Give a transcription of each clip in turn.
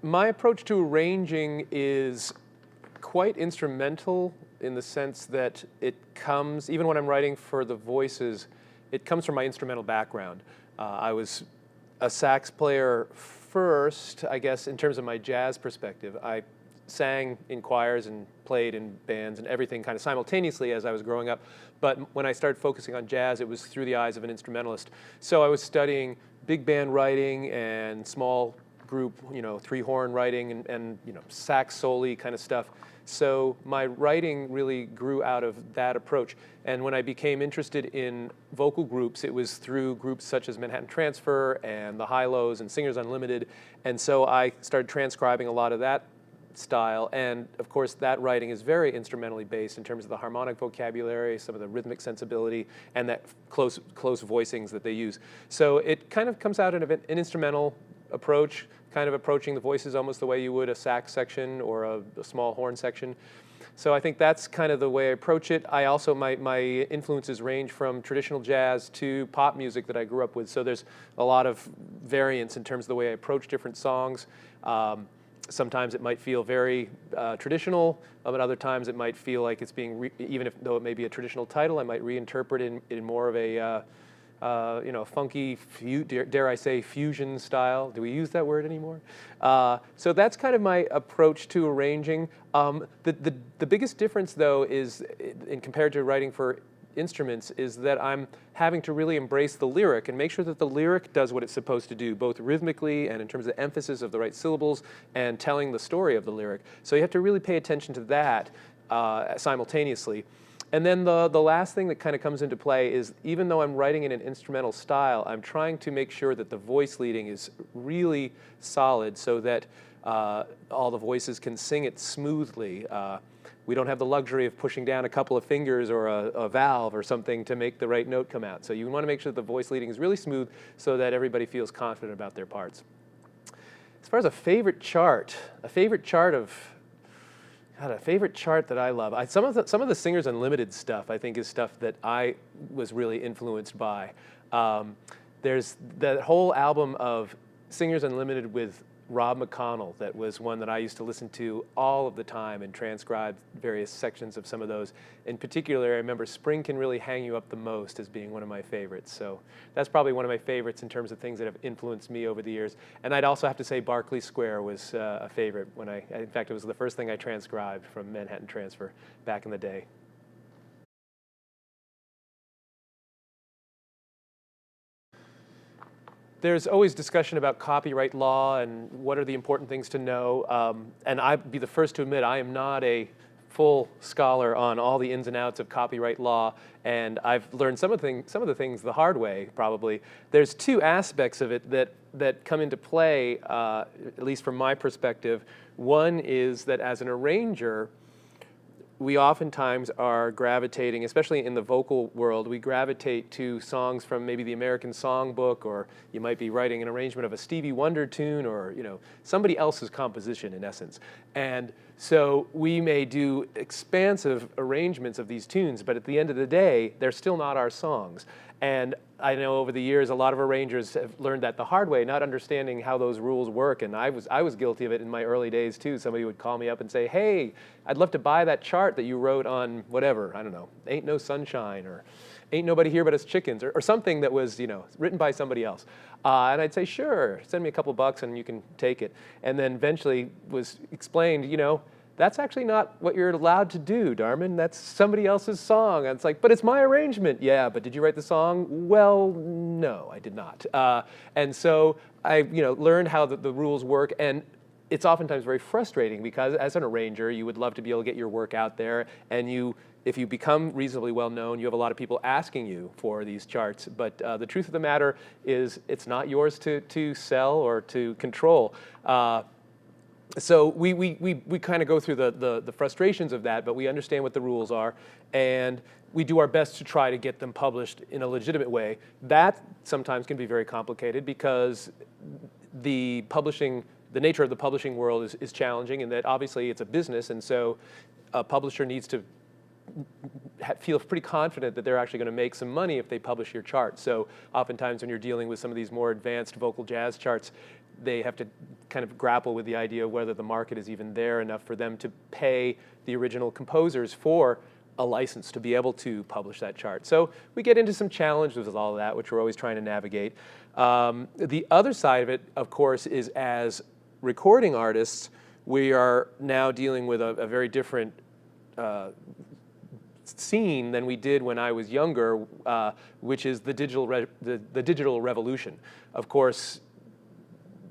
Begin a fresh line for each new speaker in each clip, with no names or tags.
My approach to arranging is quite instrumental in the sense that it comes, even when I'm writing for the voices, it comes from my instrumental background. I was a sax player first, I guess, in terms of my jazz perspective. I sang in choirs and played in bands and everything kind of simultaneously as I was growing up. But when I started focusing on jazz, it was through the eyes of an instrumentalist. So I was studying big band writing and small group, three-horn writing and sax soli kind of stuff. So my writing really grew out of that approach. And when I became interested in vocal groups, it was through groups such as Manhattan Transfer and the Hi-Los and Singers Unlimited. And so I started transcribing a lot of that style. And of course, that writing is very instrumentally based in terms of the harmonic vocabulary, some of the rhythmic sensibility, and that close voicings that they use. So it kind of comes out in an instrumental approach, kind of approaching the voices almost the way you would a sax section or a small horn section. So I think that's kind of the way I approach it. I also, my influences range from traditional jazz to pop music that I grew up with. So there's a lot of variance in terms of the way I approach different songs. Sometimes it might feel very traditional, but other times it might feel like it's being, though it may be a traditional title, I might reinterpret it in more of a funky, dare I say, fusion style. Do we use that word anymore? So that's kind of my approach to arranging. The biggest difference, though, is, in compared to writing for instruments, is that I'm having to really embrace the lyric and make sure that the lyric does what it's supposed to do, both rhythmically and in terms of emphasis of the right syllables and telling the story of the lyric. So you have to really pay attention to that simultaneously. And then the last thing that kind of comes into play is, even though I'm writing in an instrumental style, I'm trying to make sure that the voice leading is really solid so that all the voices can sing it smoothly. We don't have the luxury of pushing down a couple of fingers or a valve or something to make the right note come out. So you want to make sure that the voice leading is really smooth so that everybody feels confident about their parts. As far as a favorite chart that I love. Some of the Singers Unlimited stuff, I think, is stuff that I was really influenced by. There's that whole album of Singers Unlimited with Rob McConnell that was one that I used to listen to all of the time and transcribe various sections of some of those. In particular, I remember Spring Can Really Hang You Up the Most as being one of my favorites. So that's probably one of my favorites in terms of things that have influenced me over the years. And I'd also have to say Berkeley Square was a favorite in fact, it was the first thing I transcribed from Manhattan Transfer back in the day. There's always discussion about copyright law and what are the important things to know. And I'd be the first to admit I am not a full scholar on all the ins and outs of copyright law, and I've learned some of the things the hard way, probably. There's two aspects of it that come into play, at least from my perspective. One is that as an arranger, we oftentimes are gravitating, especially in the vocal world, we gravitate to songs from maybe the American Songbook, or you might be writing an arrangement of a Stevie Wonder tune, or somebody else's composition in essence. And so we may do expansive arrangements of these tunes, but at the end of the day, they're still not our songs. And I know over the years, a lot of arrangers have learned that the hard way, not understanding how those rules work. And I was guilty of it in my early days too. Somebody would call me up and say, "Hey, I'd love to buy that chart that you wrote on whatever, I don't know, Ain't No Sunshine, or Ain't Nobody Here But Us Chickens," or something that was written by somebody else. And I'd say, "Sure, send me a couple bucks and you can take it." And then eventually was explained, that's actually not what you're allowed to do, Darmon. That's somebody else's song. And it's like, "But it's my arrangement." "Yeah, but did you write the song?" "Well, no, I did not." And so I learned how the rules work. And it's oftentimes very frustrating because as an arranger, you would love to be able to get your work out there. And if you become reasonably well known, you have a lot of people asking you for these charts. But the truth of the matter is it's not yours to sell or to control. So we kind of go through the frustrations of that, but we understand what the rules are, and we do our best to try to get them published in a legitimate way. That sometimes can be very complicated because the nature of the publishing world is challenging, and that obviously it's a business, and so a publisher needs to feel pretty confident that they're actually going to make some money if they publish your chart. So oftentimes when you're dealing with some of these more advanced vocal jazz charts, they have to kind of grapple with the idea of whether the market is even there enough for them to pay the original composers for a license to be able to publish that chart. So we get into some challenges with all of that, which we're always trying to navigate. The other side of it, of course, is as recording artists, we are now dealing with a very different scene than we did when I was younger, which is the digital revolution. Of course,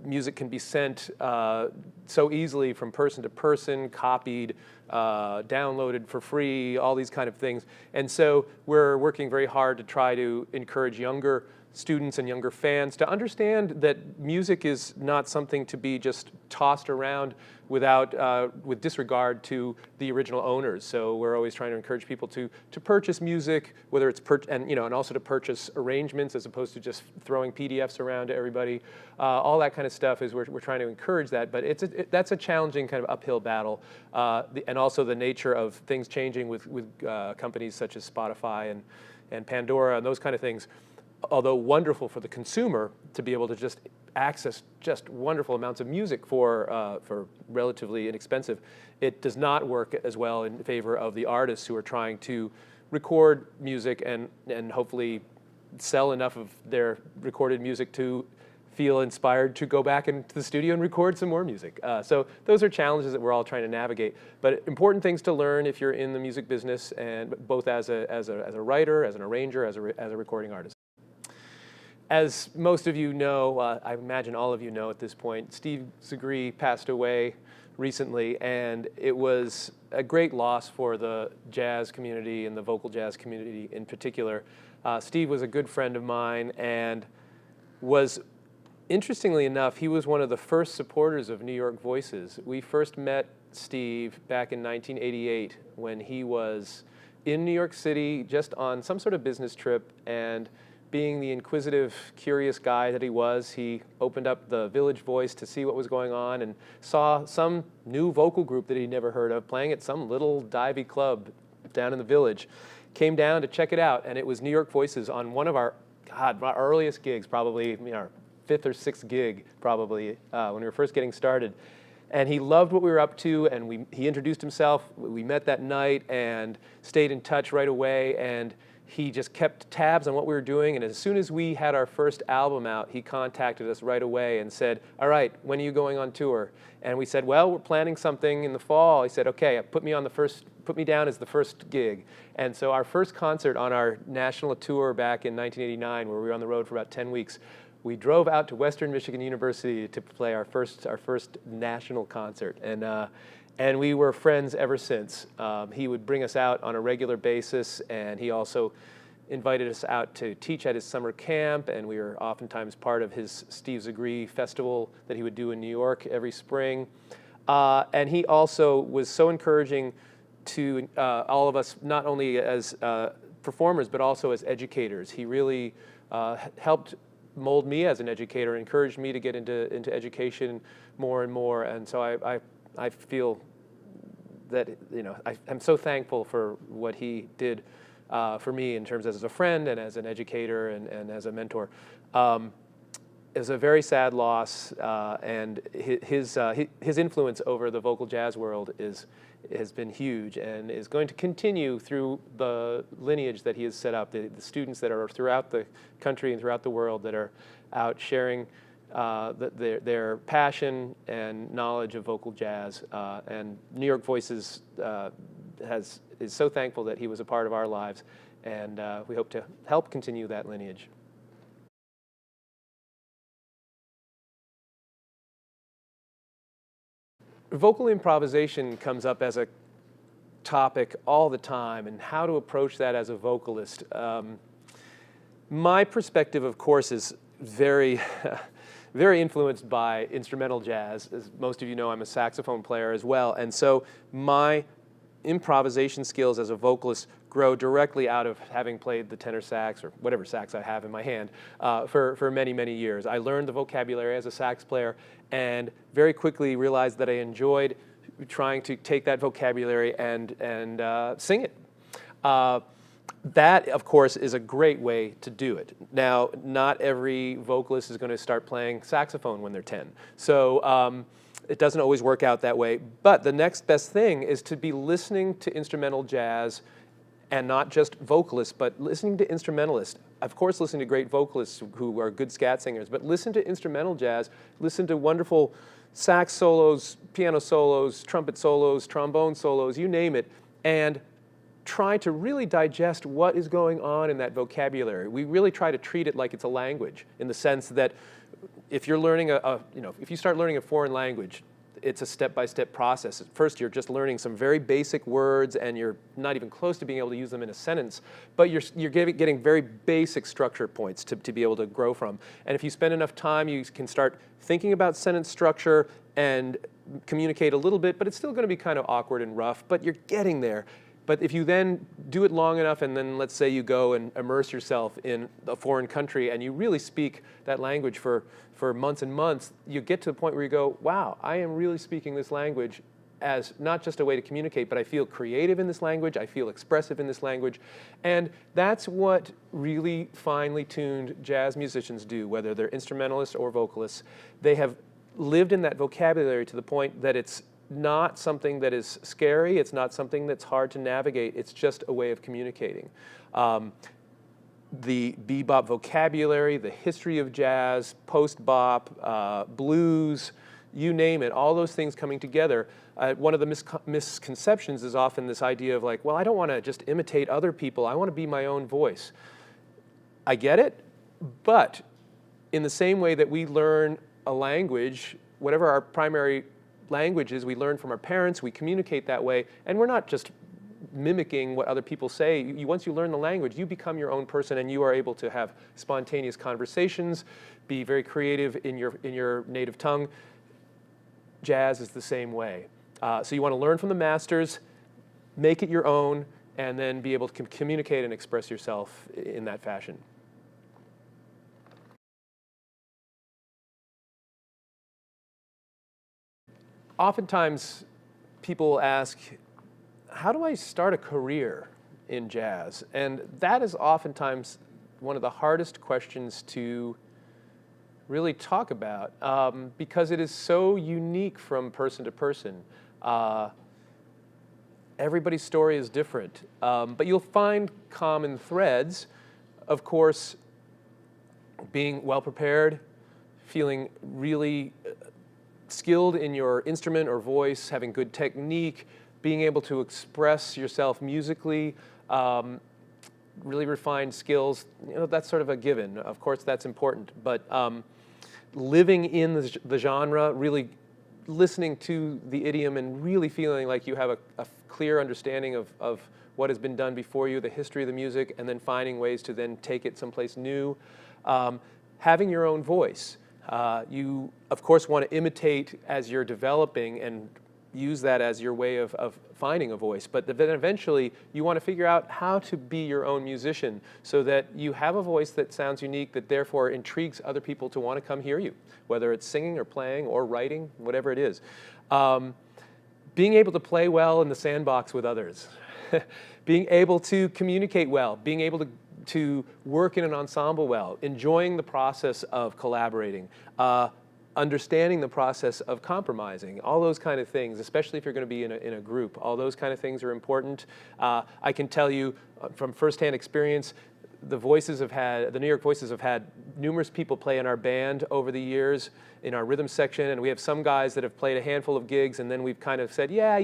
music can be sent so easily from person to person, copied, downloaded for free, all these kind of things. And so we're working very hard to try to encourage younger students and younger fans to understand that music is not something to be just tossed around with disregard to the original owners. So we're always trying to encourage people to purchase music, whether it's and also to purchase arrangements as opposed to just throwing PDFs around to everybody. All that kind of stuff is we're trying to encourage that, but that's a challenging kind of uphill battle, and also the nature of things changing with companies such as Spotify and Pandora and those kind of things. Although wonderful for the consumer to be able to just access just wonderful amounts of music for relatively inexpensive, it does not work as well in favor of the artists who are trying to record music and hopefully sell enough of their recorded music to feel inspired to go back into the studio and record some more music. So those are challenges that we're all trying to navigate. But important things to learn if you're in the music business, and both as a writer, as an arranger, as a recording artist. As most of you know, I imagine all of you know at this point, Steve Zagri passed away recently, and it was a great loss for the jazz community and the vocal jazz community in particular. Steve was a good friend of mine and was, interestingly enough, he was one of the first supporters of New York Voices. We first met Steve back in 1988 when he was in New York City just on some sort of business trip, and being the inquisitive, curious guy that he was, he opened up the Village Voice to see what was going on and saw some new vocal group that he'd never heard of playing at some little divey club down in the Village. Came down to check it out, and it was New York Voices on one of our earliest gigs, probably our 5th or 6th gig, probably, when we were first getting started. And he loved what we were up to, and he introduced himself. We met that night and stayed in touch right away, and he just kept tabs on what we were doing, and as soon as we had our first album out, he contacted us right away and said, all right, when are you going on tour? And we said, well, we're planning something in the fall. He said, okay, put me down as the first gig. And so our first concert on our national tour back in 1989, where we were on the road for about 10 weeks, we drove out to Western Michigan University to play our first national concert. And we were friends ever since. He would bring us out on a regular basis, and he also invited us out to teach at his summer camp, and we were oftentimes part of his Steve Zagri festival that he would do in New York every spring. And he also was so encouraging to all of us, not only as performers, but also as educators. He really helped mold me as an educator, encouraged me to get into education more and more, and so I feel that I'm so thankful for what he did for me in terms as a friend and as an educator and as a mentor. It was a very sad loss, and his influence over the vocal jazz world has been huge and is going to continue through the lineage that he has set up, the students that are throughout the country and throughout the world that are out sharing their passion and knowledge of vocal jazz. And New York Voices is so thankful that he was a part of our lives, and we hope to help continue that lineage. Vocal improvisation comes up as a topic all the time, and how to approach that as a vocalist. My perspective, of course, is very very influenced by instrumental jazz. As most of you know, I'm a saxophone player as well, and so my improvisation skills as a vocalist grow directly out of having played the tenor sax, or whatever sax I have in my hand, for many, many years. I learned the vocabulary as a sax player and very quickly realized that I enjoyed trying to take that vocabulary and sing it. That, of course, is a great way to do it. Now, not every vocalist is going to start playing saxophone when they're 10. So it doesn't always work out that way. But the next best thing is to be listening to instrumental jazz, and not just vocalists, but listening to instrumentalists. Of course, listen to great vocalists who are good scat singers, but listen to instrumental jazz, listen to wonderful sax solos, piano solos, trumpet solos, trombone solos, you name it, and try to really digest what is going on in that vocabulary. We really try to treat it like it's a language, in the sense that if you're learning if you start learning a foreign language, it's a step-by-step process. At first, you're just learning some very basic words, and you're not even close to being able to use them in a sentence, but you're getting very basic structure points to be able to grow from. And if you spend enough time, you can start thinking about sentence structure and communicate a little bit, but it's still going to be kind of awkward and rough, but you're getting there. But if you then do it long enough, and then let's say you go and immerse yourself in a foreign country and you really speak that language for months and months, you get to the point where you go, wow, I am really speaking this language as not just a way to communicate, but I feel creative in this language, I feel expressive in this language. And that's what really finely tuned jazz musicians do, whether they're instrumentalists or vocalists. They have lived in that vocabulary to the point that it's not something that is scary, it's not something that's hard to navigate, it's just a way of communicating. The bebop vocabulary, the history of jazz, post-bop, blues, you name it, all those things coming together. One of the misconceptions is often this idea of like, well, I don't want to just imitate other people, I want to be my own voice. I get it, but in the same way that we learn a language, whatever our primary language is, we learn from our parents, we communicate that way, and we're not just mimicking what other people say. Once you learn the language, you become your own person, and you are able to have spontaneous conversations, be very creative in your native tongue. Jazz is the same way. So you want to learn from the masters, make it your own, and then be able to communicate and express yourself in that fashion. Oftentimes, people ask, how do I start a career in jazz? And that is oftentimes one of the hardest questions to really talk about because it is so unique from person to person. Everybody's story is different, but you'll find common threads. Of course, being well prepared, feeling really skilled in your instrument or voice, having good technique, being able to express yourself musically, really refined skills, that's sort of a given. Of course, that's important. But living in the genre, really listening to the idiom and really feeling like you have a clear understanding of what has been done before you, the history of the music, and then finding ways to then take it someplace new. Having your own voice. You, of course, want to imitate as you're developing and use that as your way of finding a voice. But then eventually, you want to figure out how to be your own musician so that you have a voice that sounds unique, that therefore intrigues other people to want to come hear you, whether it's singing or playing or writing, whatever it is. Being able to play well in the sandbox with others. Being able to communicate well. Being able to work in an ensemble well, enjoying the process of collaborating, understanding the process of compromising, all those kind of things, especially if you're going to be in a group. All those kind of things are important. I can tell you from firsthand experience, the New York Voices have had numerous people play in our band over the years in our rhythm section, and we have some guys that have played a handful of gigs, and then we've kind of said, yeah,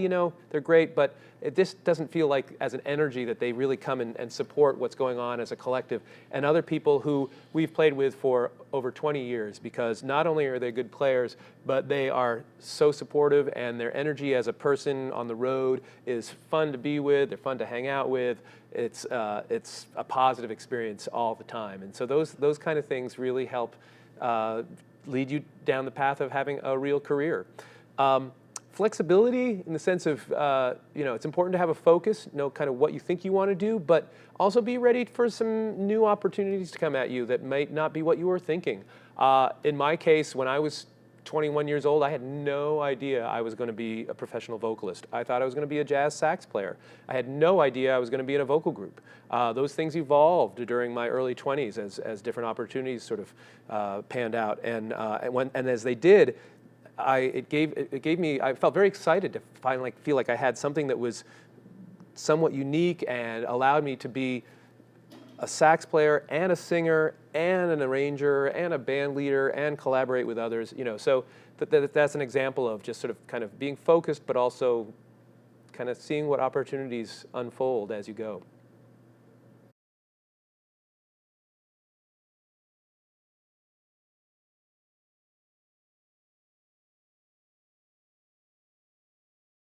they're great, but this doesn't feel like as an energy that they really come and support what's going on as a collective. And other people who we've played with for over 20 years, because not only are they good players, but they are so supportive, and their energy as a person on the road is fun to be with, they're fun to hang out with. It's a positive experience all the time. And so those kind of things really help lead you down the path of having a real career. Flexibility in the sense of, it's important to have a focus, know kind of what you think you want to do, but also be ready for some new opportunities to come at you that might not be what you were thinking. In my case, when I was 21 years old, I had no idea I was going to be a professional vocalist. I thought I was going to be a jazz sax player. I had no idea I was going to be in a vocal group. Those things evolved during my early 20s as different opportunities sort of panned out. And as they did, it gave me, I felt very excited to finally feel like I had something that was somewhat unique and allowed me to be a sax player and a singer and an arranger and a band leader and collaborate with others, you know. So that's an example of just sort of kind of being focused, but also kind of seeing what opportunities unfold as you go.